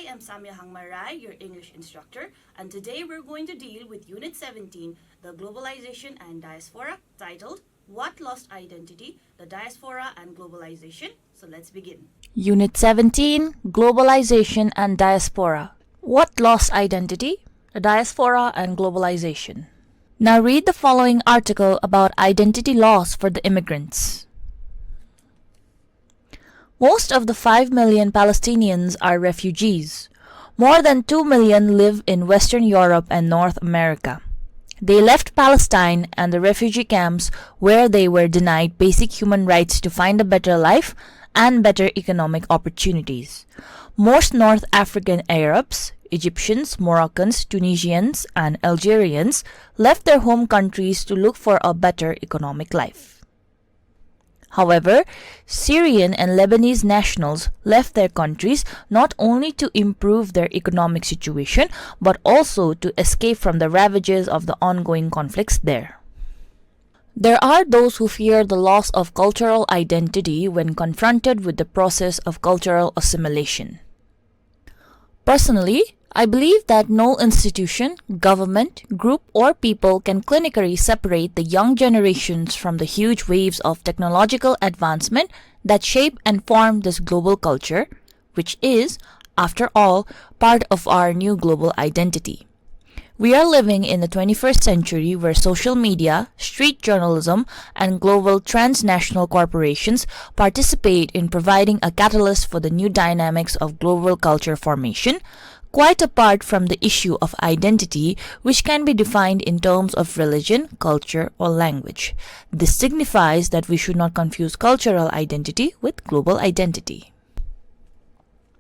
am Samyo your English instructor, and today we're going to deal with Unit 17, the Globalization and Diaspora, titled What Lost Identity, the Diaspora and Globalization. So let's begin. Unit 17, Globalization and Diaspora. What lost identity? The diaspora and globalization. Now read the following article about identity loss for the immigrants. Most of the 5 million Palestinians are refugees. More than 2 million live in Western Europe and North America. They left Palestine and the refugee camps where they were denied basic human rights to find a better life and better economic opportunities. Most North African Arabs, Egyptians, Moroccans, Tunisians, and Algerians left their home countries to look for a better economic life. However, Syrian and Lebanese nationals left their countries not only to improve their economic situation, but also to escape from the ravages of the ongoing conflicts there. There are those who fear the loss of cultural identity when confronted with the process of cultural assimilation. Personally, I believe that no institution, government, group, or people can clinically separate the young generations from the huge waves of technological advancement that shape and form this global culture, which is, after all, part of our new global identity. We are living in the 21st century where social media, street journalism, and global transnational corporations participate in providing a catalyst for the new dynamics of global culture formation, quite apart from the issue of identity, which can be defined in terms of religion, culture, or language. This signifies that we should not confuse cultural identity with global identity.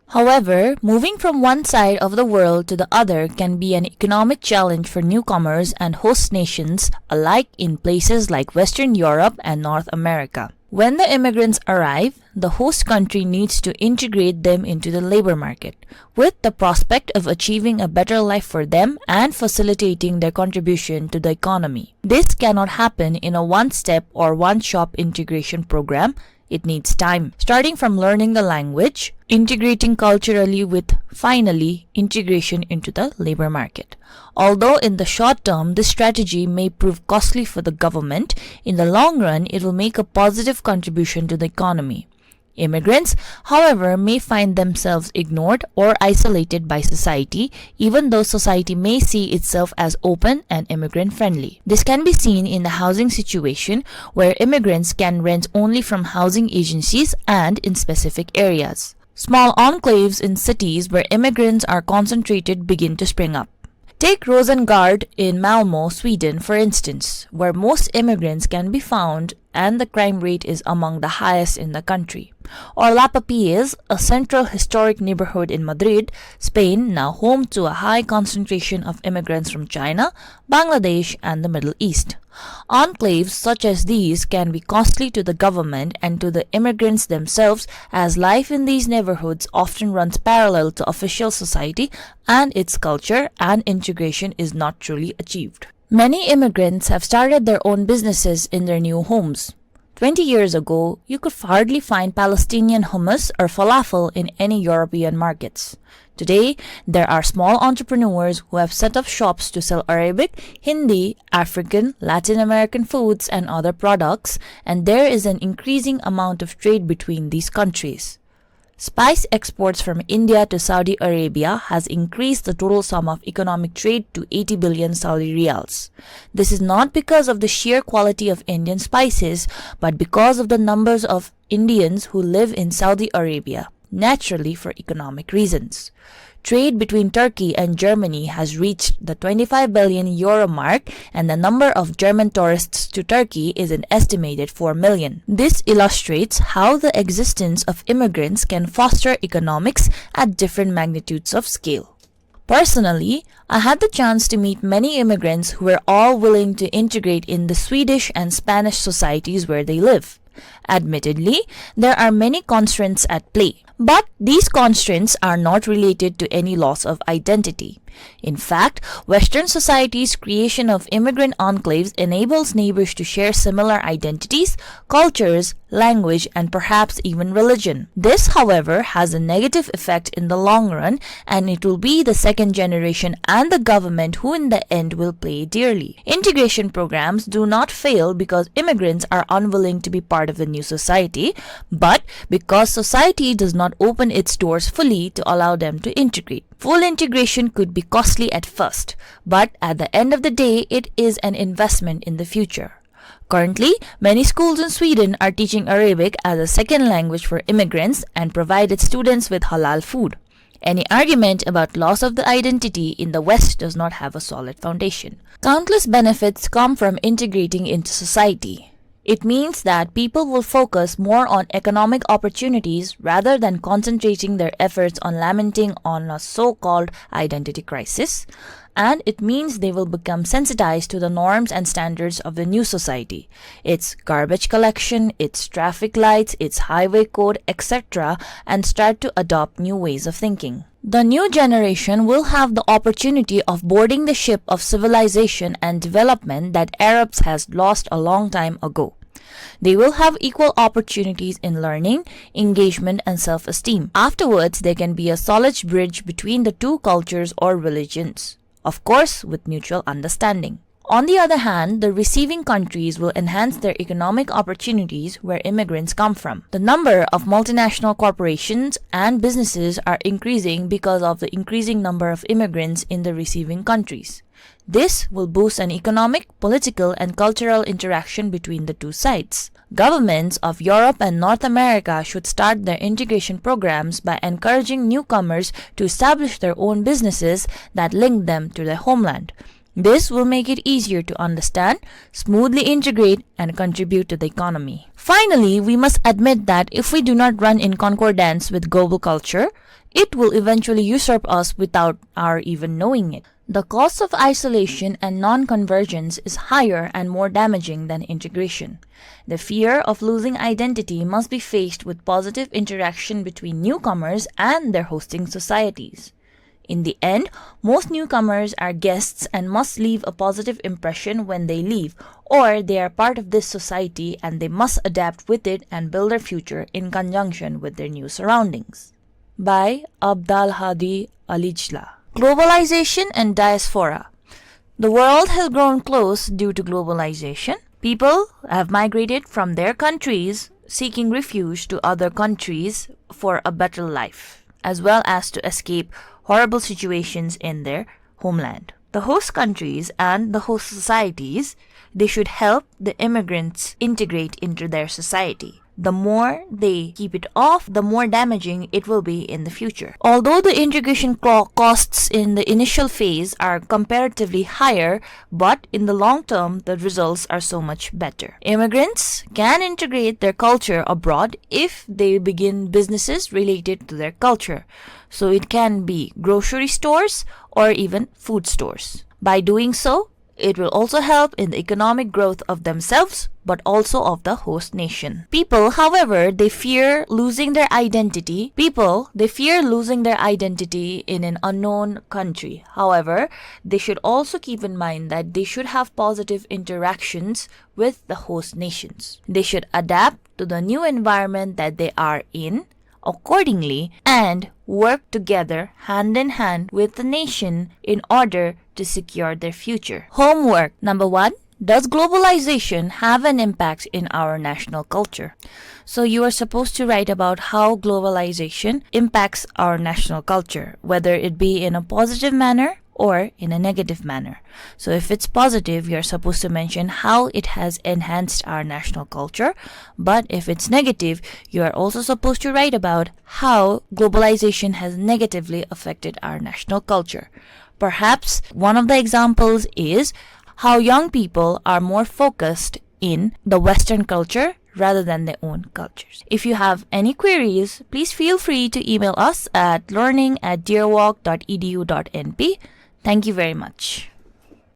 However, moving from one side of the world to the other can be an economic challenge for newcomers and host nations alike in places like Western Europe and North America. When the immigrants arrive, the host country needs to integrate them into the labor market, with the prospect of achieving a better life for them and facilitating their contribution to the economy. This cannot happen in a one-step or one-shop integration program. It needs time, starting from learning the language, integrating culturally with, finally, integration into the labor market. Although in the short term, this strategy may prove costly for the government, in the long run, it will make a positive contribution to the economy. Immigrants, however, may find themselves ignored or isolated by society, even though society may see itself as open and immigrant-friendly. This can be seen in the housing situation, where immigrants can rent only from housing agencies and in specific areas. Small enclaves in cities where immigrants are concentrated begin to spring up. Take Rosengård in Malmö, Sweden, for instance, where most immigrants can be found and the crime rate is among the highest in the country. Or Lavapiés, a central historic neighborhood in Madrid, Spain, now home to a high concentration of immigrants from China, Bangladesh, and the Middle East. Enclaves such as these can be costly to the government and to the immigrants themselves, as life in these neighborhoods often runs parallel to official society and its culture, and integration is not truly achieved. Many immigrants have started their own businesses in their new homes. 20 years ago, you could hardly find Palestinian hummus or falafel in any European markets. Today, there are small entrepreneurs who have set up shops to sell Arabic, Hindi, African, Latin American foods and other products, and there is an increasing amount of trade between these countries. Spice exports from India to Saudi Arabia has increased the total sum of economic trade to 80 billion Saudi riyals. This is not because of the sheer quality of Indian spices, but because of the numbers of Indians who live in Saudi Arabia, naturally for economic reasons. Trade between Turkey and Germany has reached the 25 billion euro mark, and the number of German tourists to Turkey is an estimated 4 million. This illustrates how the existence of immigrants can foster economics at different magnitudes of scale. Personally, I had the chance to meet many immigrants who were all willing to integrate in the Swedish and Spanish societies where they live. Admittedly, there are many constraints at play, but these constraints are not related to any loss of identity. In fact, Western society's creation of immigrant enclaves enables neighbors to share similar identities, cultures, language, and perhaps even religion. This, however, has a negative effect in the long run, and it will be the second generation and the government who in the end will pay dearly. Integration programs do not fail because immigrants are unwilling to be part of the new society, but because society does not open its doors fully to allow them to integrate. Full integration could be costly at first, but at the end of the day, it is an investment in the future. Currently, many schools in Sweden are teaching Arabic as a second language for immigrants and provide its students with halal food. Any argument about loss of the identity in the West does not have a solid foundation. Countless benefits come from integrating into society. It means that people will focus more on economic opportunities rather than concentrating their efforts on lamenting on a so-called identity crisis, and it means they will become sensitized to the norms and standards of the new society, its garbage collection, its traffic lights, its highway code, etc., and start to adopt new ways of thinking. The new generation will have the opportunity of boarding the ship of civilization and development that Arabs has lost a long time ago. They will have equal opportunities in learning, engagement, and self-esteem. Afterwards, there can be a solid bridge between the two cultures or religions, of course, with mutual understanding. On the other hand, the receiving countries will enhance their economic opportunities where immigrants come from. The number of multinational corporations and businesses are increasing because of the increasing number of immigrants in the receiving countries. This will boost an economic, political, and cultural interaction between the two sides. Governments of Europe and North America should start their integration programs by encouraging newcomers to establish their own businesses that link them to their homeland. This will make it easier to understand, smoothly integrate, and contribute to the economy. Finally, we must admit that if we do not run in concordance with global culture, it will eventually usurp us without our even knowing it. The cost of isolation and non-convergence is higher and more damaging than integration. The fear of losing identity must be faced with positive interaction between newcomers and their hosting societies. In the end, most newcomers are guests and must leave a positive impression when they leave, or they are part of this society and they must adapt with it and build their future in conjunction with their new surroundings. By Abdalhadi Alijla. Globalization and Diaspora. The world has grown close due to globalization. People have migrated from their countries seeking refuge to other countries for a better life, as well as to escape horrible situations in their homeland. The host countries and the host societies, they should help the immigrants integrate into their society. The more they keep it off, the more damaging it will be in the future. Although the integration costs in the initial phase are comparatively higher, but in the long term, the results are so much better. Immigrants can integrate their culture abroad if they begin businesses related to their culture. So it can be grocery stores or even food stores. By doing so, it will also help in the economic growth of themselves, but also of the host nation. People, however, they fear losing their identity. In an unknown country. However, they should also keep in mind that they should have positive interactions with the host nations. They should adapt to the new environment that they are in accordingly and work together hand in hand with the nation in order to secure their future. Homework. Number 1. Does globalization have an impact in our national culture? So you are supposed to write about how globalization impacts our national culture, whether it be in a positive manner or in a negative manner. So if it's positive, you're supposed to mention how it has enhanced our national culture. But if it's negative, you are also supposed to write about how globalization has negatively affected our national culture. Perhaps one of the examples is how young people are more focused in the Western culture rather than their own cultures. If you have any queries, please feel free to email us at learning@dearwalk.edu.np. Thank you very much.